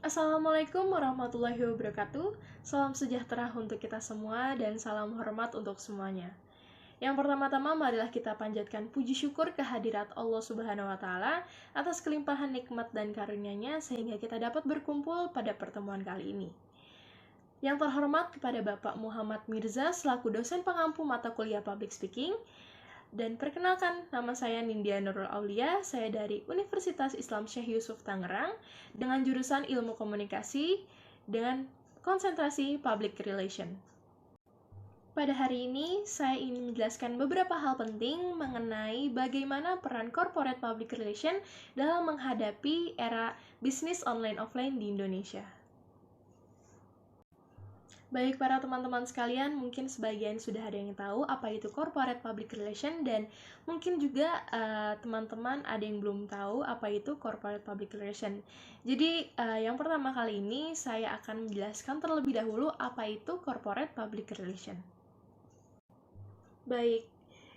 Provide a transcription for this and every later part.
Assalamualaikum warahmatullahi wabarakatuh. Salam sejahtera untuk kita semua dan salam hormat untuk semuanya. Yang pertama-tama marilah kita panjatkan puji syukur kehadirat Allah Subhanahu wa taala atas kelimpahan nikmat dan karunia-Nya sehingga kita dapat berkumpul pada pertemuan kali ini. Yang terhormat kepada Bapak Muhammad Mirza selaku dosen pengampu mata kuliah Public Speaking. Dan perkenalkan, nama saya Nindya Nurul Aulia, saya dari Universitas Islam Syekh Yusuf Tangerang dengan jurusan Ilmu Komunikasi dengan konsentrasi Public Relation. Pada hari ini, saya ingin menjelaskan beberapa hal penting mengenai bagaimana peran Corporate Public Relation dalam menghadapi era bisnis online-offline di Indonesia. Baik para teman-teman sekalian, mungkin sebagian sudah ada yang tahu apa itu Corporate Public Relation dan mungkin juga teman-teman ada yang belum tahu apa itu Corporate Public Relation. Jadi yang pertama kali ini saya akan menjelaskan terlebih dahulu apa itu Corporate Public Relation. Baik,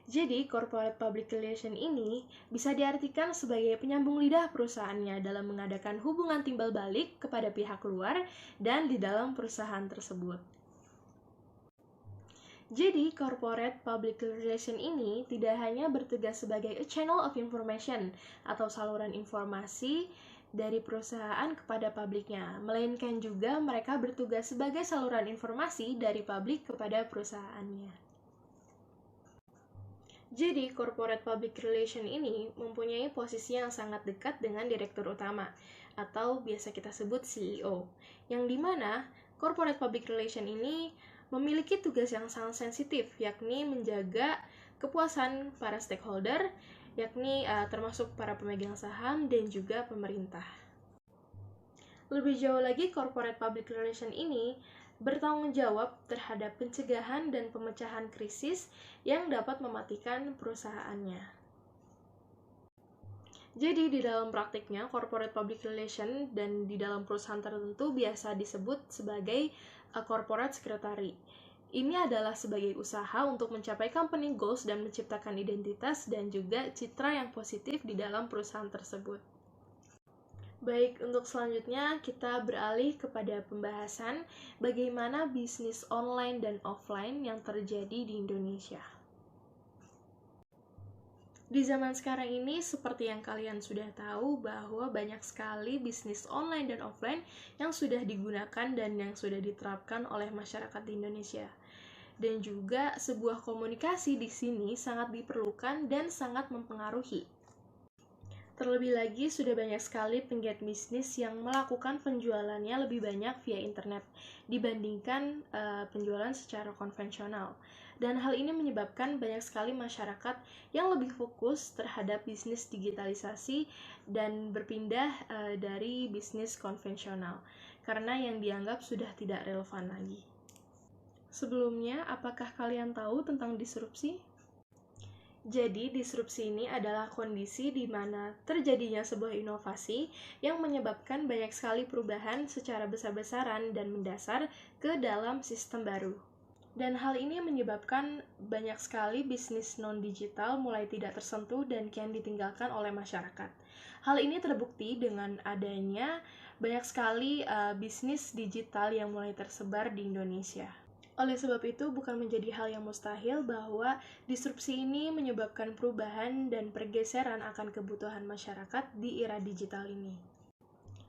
jadi Corporate Public Relation ini bisa diartikan sebagai penyambung lidah perusahaannya dalam mengadakan hubungan timbal balik kepada pihak luar dan di dalam perusahaan tersebut. Jadi, Corporate Public Relation ini tidak hanya bertugas sebagai a channel of information atau saluran informasi dari perusahaan kepada publiknya, melainkan juga mereka bertugas sebagai saluran informasi dari publik kepada perusahaannya. Jadi, Corporate Public Relation ini mempunyai posisi yang sangat dekat dengan Direktur Utama, atau biasa kita sebut CEO, yang dimana Corporate Public Relation ini memiliki tugas yang sangat sensitif, yakni menjaga kepuasan para stakeholder, yakni termasuk para pemegang saham dan juga pemerintah. Lebih jauh lagi, Corporate Public Relation ini bertanggung jawab terhadap pencegahan dan pemecahan krisis yang dapat mematikan perusahaannya. Jadi di dalam praktiknya, Corporate Public Relation dan di dalam perusahaan tertentu biasa disebut sebagai Corporate Secretary. Ini adalah sebagai usaha untuk mencapai company goals dan menciptakan identitas dan juga citra yang positif di dalam perusahaan tersebut. Baik, untuk selanjutnya kita beralih kepada pembahasan bagaimana bisnis online dan offline yang terjadi di Indonesia. Di zaman sekarang ini, seperti yang kalian sudah tahu bahwa banyak sekali bisnis online dan offline yang sudah digunakan dan yang sudah diterapkan oleh masyarakat di Indonesia. Dan juga sebuah komunikasi di sini sangat diperlukan dan sangat mempengaruhi. Terlebih lagi, sudah banyak sekali penggiat bisnis yang melakukan penjualannya lebih banyak via internet dibandingkan penjualan secara konvensional. Dan hal ini menyebabkan banyak sekali masyarakat yang lebih fokus terhadap bisnis digitalisasi dan berpindah dari bisnis konvensional, karena yang dianggap sudah tidak relevan lagi. Sebelumnya, apakah kalian tahu tentang disrupsi? Jadi, disrupsi ini adalah kondisi di mana terjadinya sebuah inovasi yang menyebabkan banyak sekali perubahan secara besar-besaran dan mendasar ke dalam sistem baru. Dan hal ini menyebabkan banyak sekali bisnis non-digital mulai tidak tersentuh dan kian ditinggalkan oleh masyarakat. Hal ini terbukti dengan adanya banyak sekali bisnis digital yang mulai tersebar di Indonesia. Oleh sebab itu, bukan menjadi hal yang mustahil bahwa disrupsi ini menyebabkan perubahan dan pergeseran akan kebutuhan masyarakat di era digital ini.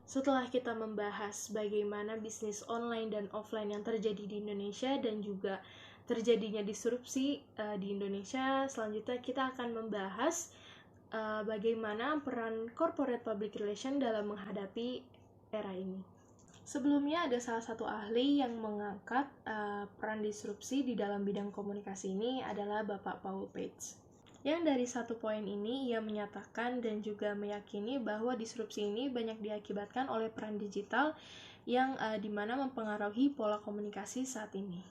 Setelah kita membahas bagaimana bisnis online dan offline yang terjadi di Indonesia dan juga terjadinya disrupsi di Indonesia, selanjutnya kita akan membahas bagaimana peran Corporate Public Relation dalam menghadapi era ini. Sebelumnya ada salah satu ahli yang mengangkat peran disrupsi di dalam bidang komunikasi ini adalah Bapak Paul Page. Yang dari satu poin ini, ia menyatakan dan juga meyakini bahwa disrupsi ini banyak diakibatkan oleh peran digital yang dimana mempengaruhi pola komunikasi saat ini.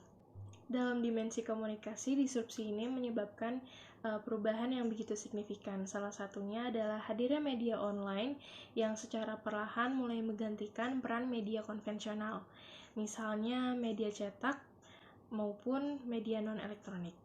Dalam dimensi komunikasi, disrupsi ini menyebabkan perubahan yang begitu signifikan. Salah satunya adalah hadirnya media online yang secara perlahan mulai menggantikan peran media konvensional, misalnya media cetak maupun media non-elektronik.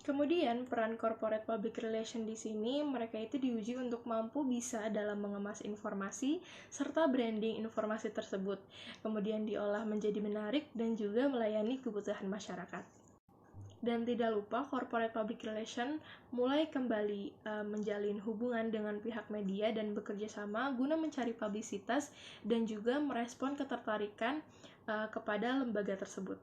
Kemudian, peran corporate public relation di sini, mereka itu diuji untuk mampu bisa dalam mengemas informasi serta branding informasi tersebut, kemudian diolah menjadi menarik dan juga melayani kebutuhan masyarakat. Dan tidak lupa, corporate public relation mulai kembali menjalin hubungan dengan pihak media dan bekerja sama guna mencari publisitas dan juga merespon ketertarikan kepada lembaga tersebut.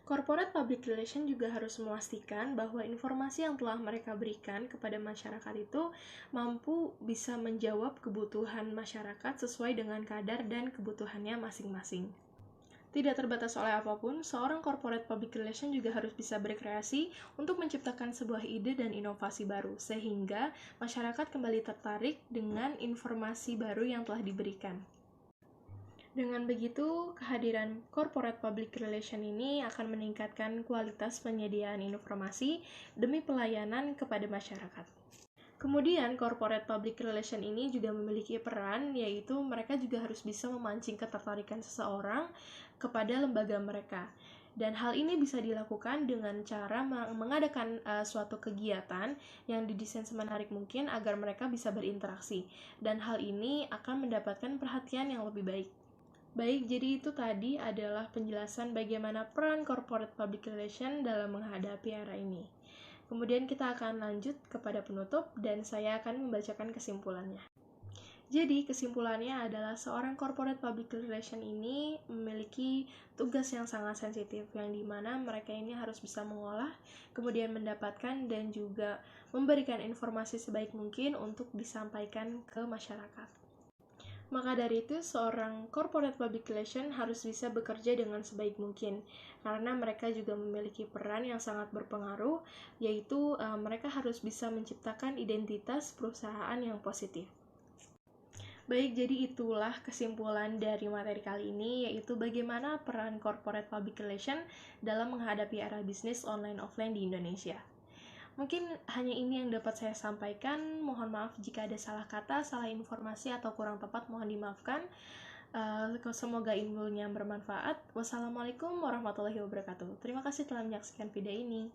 Corporate public relation juga harus memastikan bahwa informasi yang telah mereka berikan kepada masyarakat itu mampu bisa menjawab kebutuhan masyarakat sesuai dengan kadar dan kebutuhannya masing-masing. Tidak terbatas oleh apapun, seorang corporate public relation juga harus bisa berkreasi untuk menciptakan sebuah ide dan inovasi baru, sehingga masyarakat kembali tertarik dengan informasi baru yang telah diberikan. Dengan begitu, kehadiran corporate public relation ini akan meningkatkan kualitas penyediaan informasi demi pelayanan kepada masyarakat. Kemudian, corporate public relation ini juga memiliki peran, yaitu mereka juga harus bisa memancing ketertarikan seseorang kepada lembaga mereka. Dan hal ini bisa dilakukan dengan cara mengadakan suatu kegiatan yang didesain semenarik mungkin agar mereka bisa berinteraksi. Dan hal ini akan mendapatkan perhatian yang lebih baik. Baik, jadi itu tadi adalah penjelasan bagaimana peran corporate public relation dalam menghadapi era ini. Kemudian kita akan lanjut kepada penutup dan saya akan membacakan kesimpulannya. Jadi, kesimpulannya adalah seorang corporate public relation ini memiliki tugas yang sangat sensitif, yang dimana mereka ini harus bisa mengolah, kemudian mendapatkan dan juga memberikan informasi sebaik mungkin untuk disampaikan ke masyarakat. Maka dari itu, seorang corporate public relation harus bisa bekerja dengan sebaik mungkin, karena mereka juga memiliki peran yang sangat berpengaruh, yaitu mereka harus bisa menciptakan identitas perusahaan yang positif. Baik, jadi itulah kesimpulan dari materi kali ini, yaitu bagaimana peran corporate public relation dalam menghadapi era bisnis online offline di Indonesia. Mungkin hanya ini yang dapat saya sampaikan. Mohon maaf jika ada salah kata, salah informasi, atau kurang tepat, mohon dimaafkan. Semoga ilmunya bermanfaat. Wassalamualaikum warahmatullahi wabarakatuh. Terima kasih telah menyaksikan video ini.